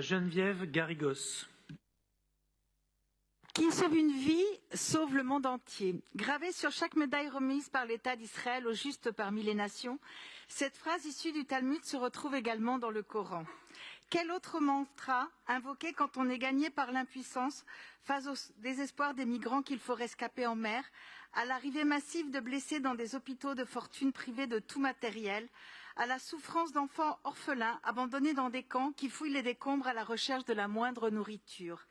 Geneviève Garrigos. Qui sauve une vie, sauve le monde entier. Gravée sur chaque médaille remise par l'État d'Israël au juste parmi les nations, cette phrase issue du Talmud se retrouve également dans le Coran. Quel autre mantra invoqué quand on est gagné par l'impuissance face au désespoir des migrants qu'il faut rescaper en mer, à l'arrivée massive de blessés dans des hôpitaux de fortune privés de tout matériel, à la souffrance d'enfants orphelins abandonnés dans des camps qui fouillent les décombres à la recherche de la moindre nourriture.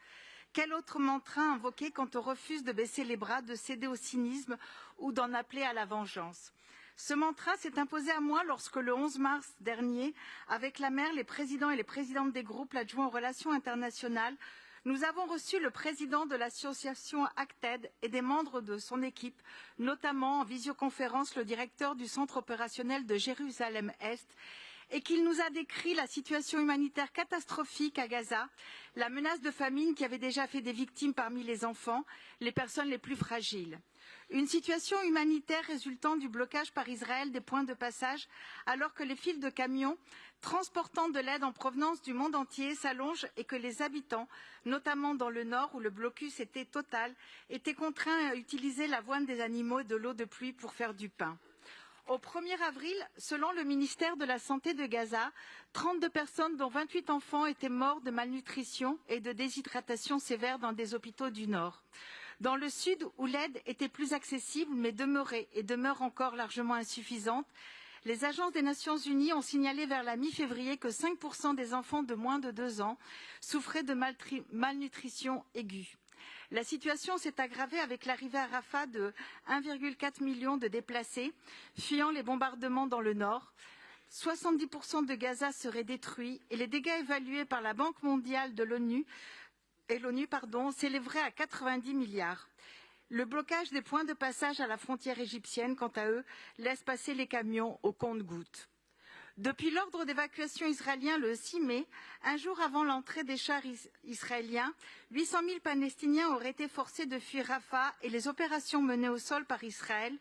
Quel autre mantra invoqué quand on refuse de baisser les bras, de céder au cynisme ou d'en appeler à la vengeance? Ce mantra s'est imposé à moi lorsque le 11 mars dernier, avec la maire, les présidents et les présidentes des groupes, l'adjoint aux relations internationales, nous avons reçu le président de l'association Acted et des membres de son équipe, notamment en visioconférence le directeur du centre opérationnel de Jérusalem-Est, et qu'il nous a décrit la situation humanitaire catastrophique à Gaza, la menace de famine qui avait déjà fait des victimes parmi les enfants, les personnes les plus fragiles. Une situation humanitaire résultant du blocage par Israël des points de passage, alors que les files de camions transportant de l'aide en provenance du monde entier s'allongent et que les habitants, notamment dans le nord où le blocus était total, étaient contraints à utiliser l'avoine des animaux et de l'eau de pluie pour faire du pain. Au 1er avril, selon le ministère de la Santé de Gaza, 32 personnes, dont 28 enfants, étaient morts de malnutrition et de déshydratation sévère dans des hôpitaux du Nord. Dans le Sud, où l'aide était plus accessible, mais demeurait et demeure encore largement insuffisante, les agences des Nations Unies ont signalé vers la mi-février que 5% des enfants de moins de 2 ans souffraient de malnutrition aiguë. La situation s'est aggravée avec l'arrivée à Rafah de 1,4 million de déplacés, fuyant les bombardements dans le nord. 70% de Gaza seraient détruits et les dégâts évalués par la Banque mondiale de l'ONU s'élèveraient à 90 milliards. Le blocage des points de passage à la frontière égyptienne, quant à eux, laisse passer les camions au compte-gouttes. Depuis l'ordre d'évacuation israélien le 6 mai, un jour avant l'entrée des chars israéliens, 800 000 Palestiniens auraient été forcés de fuir Rafah et les opérations menées au sol par Israël.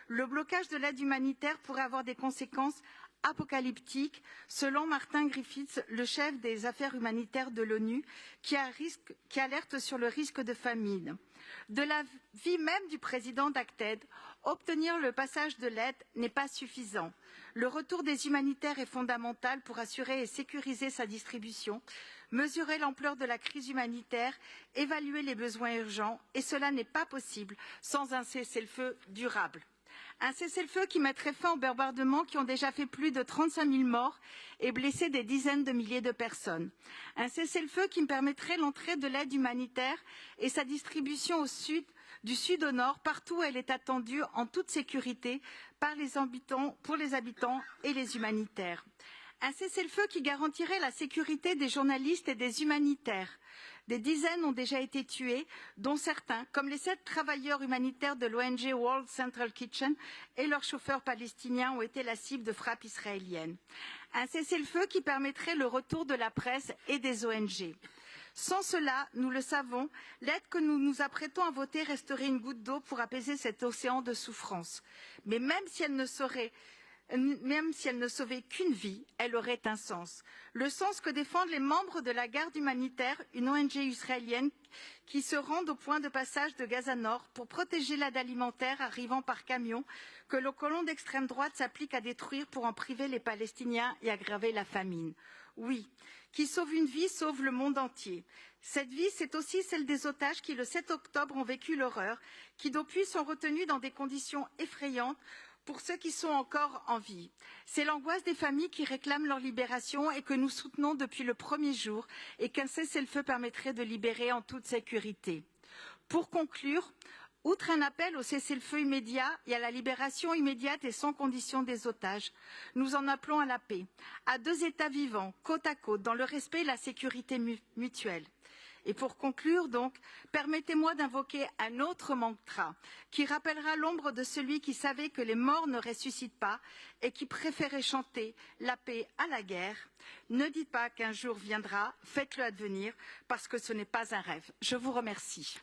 Le blocage de l'aide humanitaire pourrait avoir des conséquences apocalyptiques, selon Martin Griffiths, le chef des affaires humanitaires de l'ONU, qui alerte sur le risque de famine. De l'avis même du président d'Acted, obtenir le passage de l'aide n'est pas suffisant. Le retour des humanitaires est fondamental pour assurer et sécuriser sa distribution, mesurer l'ampleur de la crise humanitaire, évaluer les besoins urgents, et cela n'est pas possible sans un cessez-le-feu durable. Un cessez-le-feu qui mettrait fin aux bombardements qui ont déjà fait plus de 35 000 morts et blessé des dizaines de milliers de personnes. Un cessez-le-feu qui permettrait l'entrée de l'aide humanitaire et sa distribution du sud au nord, partout où elle est attendue en toute sécurité pour les habitants et les humanitaires. Un cessez-le-feu qui garantirait la sécurité des journalistes et des humanitaires. Des dizaines ont déjà été tués, dont certains, comme les 7 travailleurs humanitaires de l'ONG World Central Kitchen et leurs chauffeurs palestiniens, ont été la cible de frappes israéliennes. Un cessez-le-feu qui permettrait le retour de la presse et des ONG. Sans cela, nous le savons, l'aide que nous nous apprêtons à voter resterait une goutte d'eau pour apaiser cet océan de souffrance. Mais même si elle ne sauvait qu'une vie, elle aurait un sens. Le sens que défendent les membres de la Garde humanitaire, une ONG israélienne qui se rendent au point de passage de Gaza Nord pour protéger l'aide alimentaire arrivant par camion que le colon d'extrême droite s'applique à détruire pour en priver les Palestiniens et aggraver la famine. Oui, qui sauve une vie sauve le monde entier. Cette vie, c'est aussi celle des otages qui, le 7 octobre, ont vécu l'horreur, qui depuis sont retenus dans des conditions effrayantes pour ceux qui sont encore en vie. C'est l'angoisse des familles qui réclament leur libération et que nous soutenons depuis le premier jour et qu'un cessez-le-feu permettrait de libérer en toute sécurité. Pour conclure, outre un appel au cessez-le-feu immédiat et à la libération immédiate et sans condition des otages, nous en appelons à la paix, à 2 États vivants, côte à côte, dans le respect et la sécurité mutuelle. Et pour conclure donc, permettez-moi d'invoquer un autre mantra qui rappellera l'ombre de celui qui savait que les morts ne ressuscitent pas et qui préférait chanter la paix à la guerre. Ne dites pas qu'un jour viendra, faites-le advenir parce que ce n'est pas un rêve. Je vous remercie.